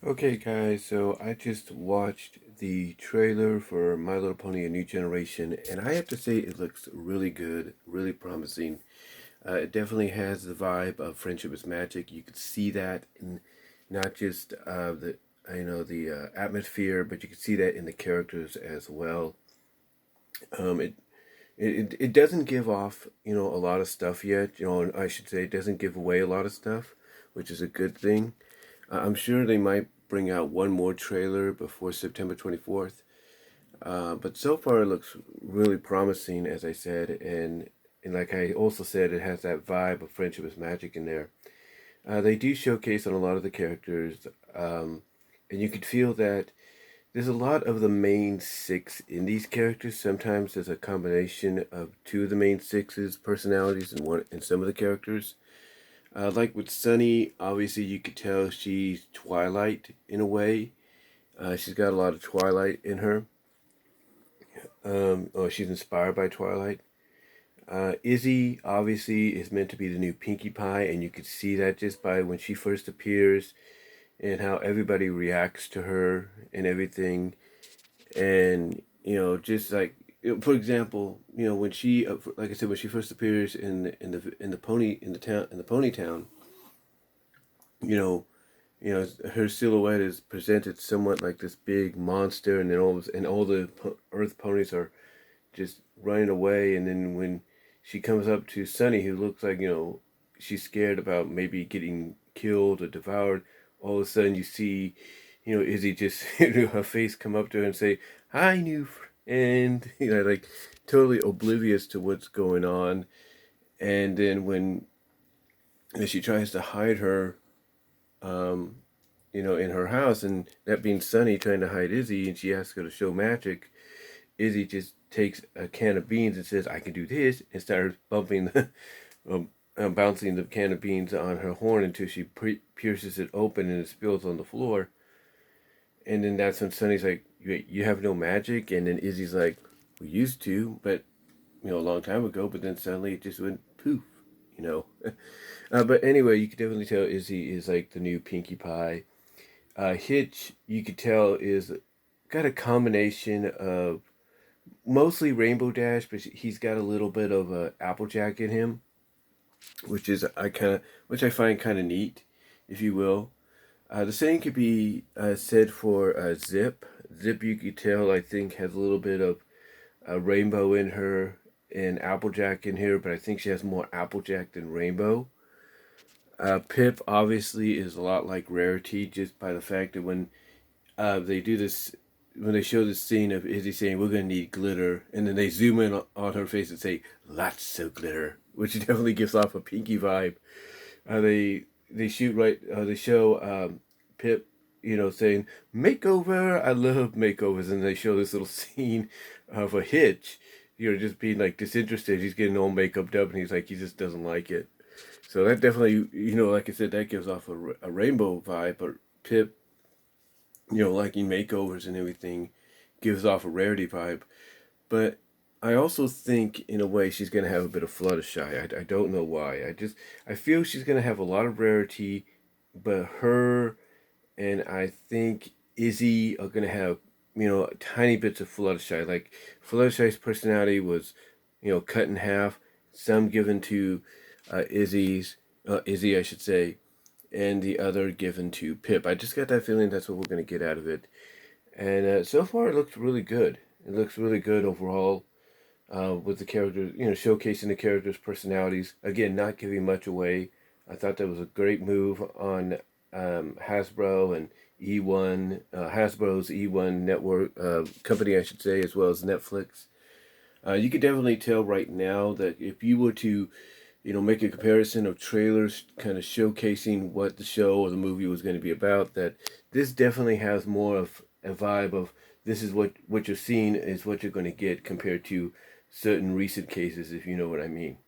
Okay, guys, so I just watched the trailer for My Little Pony: A New Generation, and I have to say it looks really good, really promising. It definitely has the vibe of Friendship is Magic. You could see that in not just the atmosphere, but you could see that in the characters as well. Um, it, it doesn't give off a lot of stuff yet. I should say it doesn't give away a lot of stuff, which is a good thing. I'm sure they might bring out one more trailer before September 24th. But so far, it looks really promising, as I said. And like I also said, it has that vibe of Friendship is Magic in there. They do showcase on a lot of the characters. And you could feel that there's a lot of the main six in these characters. Sometimes there's a combination of two of the main six's personalities in some of the characters. Like with Sunny, obviously you could tell she's Twilight in a way. She's got a lot of Twilight in her. Or she's inspired by Twilight. Izzy obviously is meant to be the new Pinkie Pie, and you could see that just by when she first appears and how everybody reacts to her and everything. And just like for example, when she, like I said, when she first appears in the pony town, you know, her silhouette is presented somewhat like this big monster, and then all the Earth ponies are just running away. And then when she comes up to Sunny, who looks like she's scared about maybe getting killed or devoured, all of a sudden you see, Izzy just her face come up to her and say, "Hi, new friend," like totally oblivious to what's going on. And then when she tries to hide her, um, in her house, and that being Sunny trying to hide Izzy, and she asks her to show magic, Izzy just takes a can of beans and says, "I can do this," and starts bumping bouncing the can of beans on her horn until she pierces it open and it spills on the floor. And then that's when Sunny's like, "You have no magic," and then Izzy's like, "We used to, but a long time ago." But then suddenly it just went poof, you know. But anyway, you could definitely tell Izzy is like the new Pinkie Pie. Hitch, you could tell, is got a combination of mostly Rainbow Dash, but he's got a little bit of Applejack in him, which I find kind of neat, if you will. The same could be said for Zip. Zip, you could tell, I think, has a little bit of Rainbow in her and Applejack in here, but I think she has more Applejack than Rainbow. Pip obviously is a lot like Rarity, just by the fact that they do this, when they show this scene of Izzy saying, "We're gonna need glitter," and then they zoom in on her face and say, "Lots of glitter," which definitely gives off a Pinky vibe. They shoot right. They show Pip, saying "makeover." I love makeovers, and they show this little scene of a Hitch, just being like disinterested. He's getting all makeup up, and he's like, he just doesn't like it. So that definitely, like I said, that gives off a rainbow vibe. But Pip, liking makeovers and everything, gives off a Rarity vibe. But I also think, in a way, she's gonna have a bit of Fluttershy. I don't know why. I feel she's gonna have a lot of Rarity, but her and I think Izzy are gonna have tiny bits of Fluttershy. Like Fluttershy's personality was cut in half, some given to Izzy, I should say, and the other given to Pip. I just got that feeling that's what we're gonna get out of it. And so far, it looks really good. It looks really good overall, with the characters, showcasing the characters' personalities. Again, not giving much away. I thought that was a great move on Hasbro and eOne, Hasbro's eOne network company, I should say, as well as Netflix. You can definitely tell right now that if you were to, make a comparison of trailers kind of showcasing what the show or the movie was going to be about, that this definitely has more of a vibe of this is what you're seeing is what you're going to get compared to certain recent cases, if you know what I mean.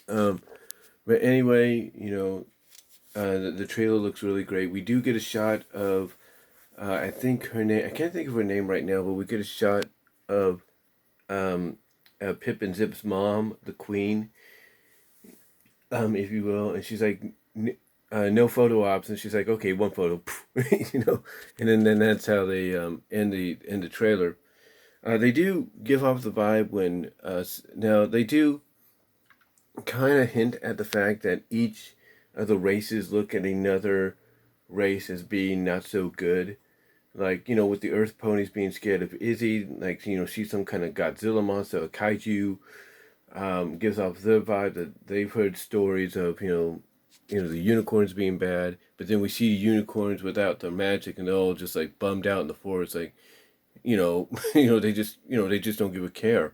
Um, but anyway, the trailer looks really great. We do get a shot of, I think her name, I can't think of her name right now, but we get a shot of um, Pip and Zip's mom, the queen, if you will, and she's like, no photo ops, and she's like, okay, one photo, you know, and then that's how they end the trailer. They do give off the vibe when now they do kind of hint at the fact that each of the races look at another race as being not so good. Like, you know, with the Earth ponies being scared of Izzy, like, you know, she's some kind of Godzilla monster, a kaiju. Gives off the vibe that they've heard stories of, you know, the unicorns being bad, but then we see unicorns without their magic, and they're all just like bummed out in the forest, like, you know, they just don't give a care.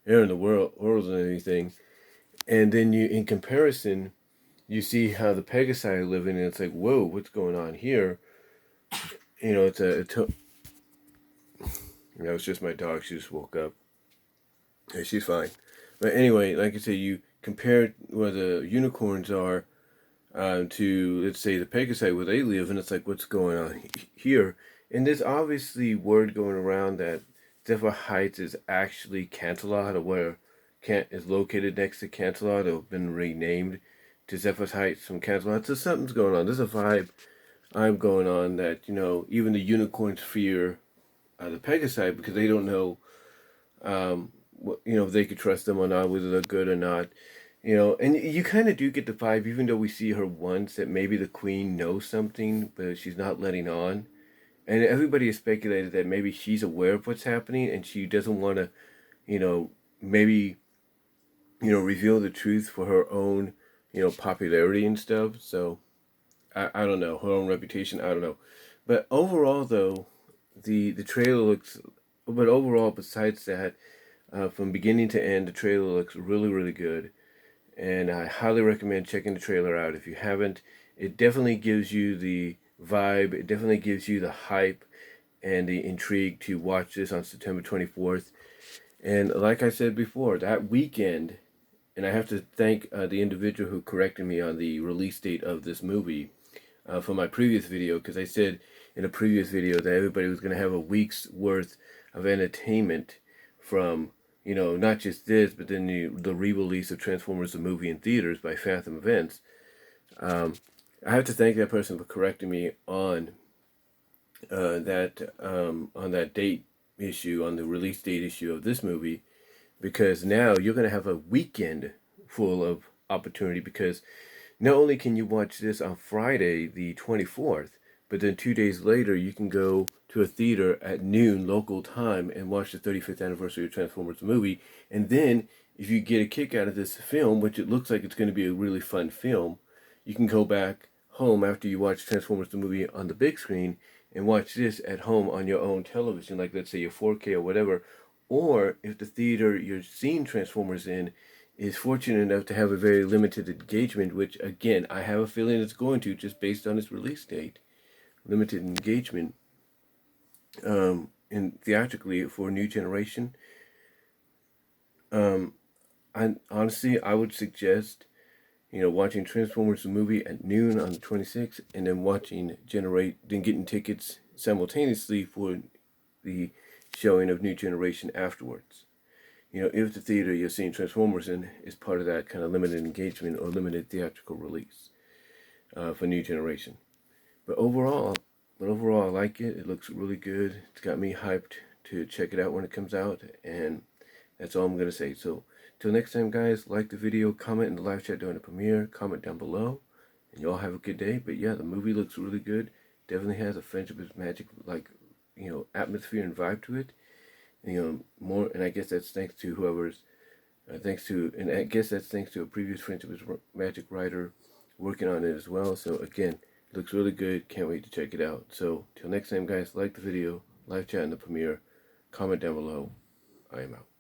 They're in the world and anything. And then in comparison, you see how the Pegasi are living, and it's like, whoa, what's going on here? You know, you know, it's just my dog. She just woke up. Hey, she's fine. But anyway, like I say, you compare where the unicorns are to, let's say, the Pegasi where they live, and it's like, what's going on here? And there's obviously word going around that Zephyr Heights is actually Cantalot, or where is located next to Cantalot, or been renamed to Zephyr Heights from Cantalot. So something's going on. There's a vibe I'm going on that, you know, even the unicorns fear the Pegasi because they don't know, you know, if they could trust them or not, whether they're good or not. You know, and you kind of do get the vibe, even though we see her once, that maybe the queen knows something, but she's not letting on. And everybody has speculated that maybe she's aware of what's happening and she doesn't want to, you know, maybe, you know, reveal the truth for her own, you know, popularity and stuff. So, I don't know, her own reputation, I don't know. But overall, though, the trailer looks, but overall, besides that, from beginning to end, the trailer looks really, really good. And I highly recommend checking the trailer out if you haven't. It definitely gives you the vibe, it definitely gives you the hype and the intrigue to watch this on September 24th. And like I said before, that weekend, and I have to thank the individual who corrected me on the release date of this movie for my previous video, because I said in a previous video that everybody was going to have a week's worth of entertainment from, you know, not just this, but then the re-release of Transformers the movie in theaters by Fathom Events. I have to thank that person for correcting me on that date issue, on the release date issue of this movie, because now you're going to have a weekend full of opportunity, because not only can you watch this on Friday the 24th, but then 2 days later you can go to a theater at noon local time and watch the 35th anniversary of Transformers the movie. And then if you get a kick out of this film, which it looks like it's going to be a really fun film, you can go back home after you watch Transformers the movie on the big screen and watch this at home on your own television, like let's say your 4K or whatever. Or if the theater you're seeing Transformers in is fortunate enough to have a very limited engagement, which again, I have a feeling it's going to, just based on its release date. Limited engagement in theatrically for New Generation. I honestly, I would suggest, you know, watching Transformers the movie at noon on the 26th, and then then getting tickets simultaneously for the showing of New Generation afterwards. You know, if the theater you're seeing Transformers in is part of that kind of limited engagement or limited theatrical release for New Generation. But overall, I like it. It looks really good. It's got me hyped to check it out when it comes out, and that's all I'm gonna say. So, till next time, guys, like the video, comment in the live chat during the premiere, comment down below, and y'all have a good day. But yeah, the movie looks really good. Definitely has a Friendship is Magic, like, you know, atmosphere and vibe to it. And, you know, more, and I guess that's thanks to whoever's, and I guess that's thanks to a previous Friendship is Magic writer working on it as well. So again, it looks really good. Can't wait to check it out. So till next time, guys, like the video, live chat in the premiere, comment down below. I am out.